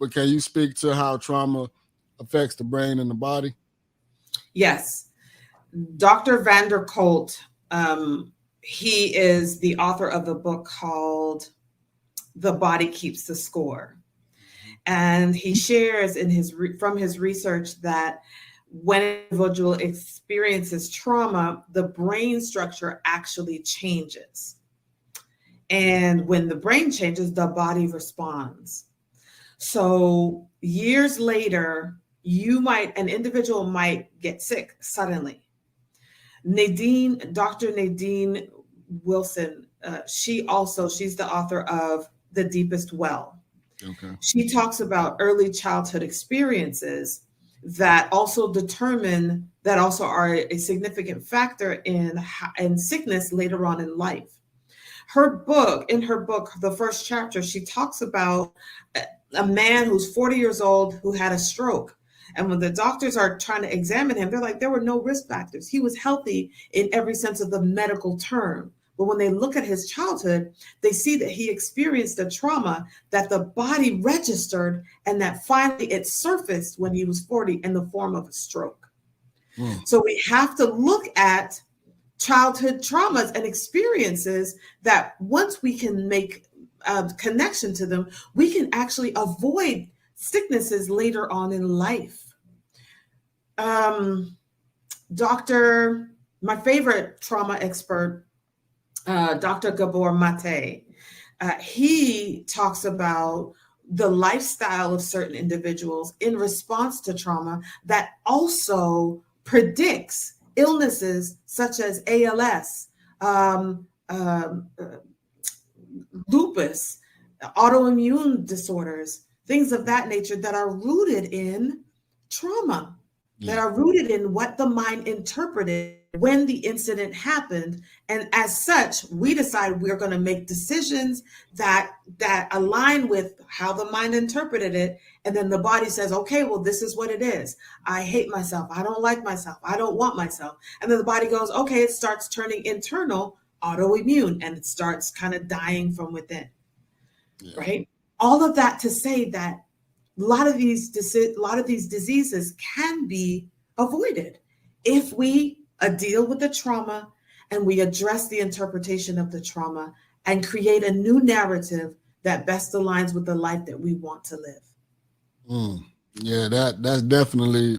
but can you speak to how trauma affects the brain and the body? Yes. Dr. Vander Colt, he is the author of a book called The Body Keeps the Score. And he shares from his research that when an individual experiences trauma, the brain structure actually changes. And when the brain changes, the body responds. So years later, an individual might get sick suddenly. Dr. Nadine Wilson, she's the author of The Deepest Well. Okay. She talks about early childhood experiences that also are a significant factor in sickness later on in life. In her book, the first chapter, she talks about a man who's 40 years old who had a stroke. And when the doctors are trying to examine him, they're like, there were no risk factors. He was healthy in every sense of the medical term. But when they look at his childhood, they see that he experienced a trauma that the body registered and that finally it surfaced when he was 40 in the form of a stroke. So we have to look at childhood traumas and experiences that once we can make a connection to them, we can actually avoid sicknesses later on in life. My favorite trauma expert, Dr. Gabor Mate, he talks about the lifestyle of certain individuals in response to trauma that also predicts illnesses such as ALS, lupus, autoimmune disorders, things of that nature that are rooted in trauma, that are rooted in what the mind interpreted when the incident happened. And as such, we decide we're going to make decisions that align with how the mind interpreted it. And then the body says, okay, well, this is what it is. I hate myself. I don't like myself. I don't want myself. And then the body goes, okay, it starts turning internal, autoimmune, and it starts kind of dying from within, right? All of that to say that a lot of these diseases can be avoided if we deal with the trauma and we address the interpretation of the trauma and create a new narrative that best aligns with the life that we want to live. Yeah, that's definitely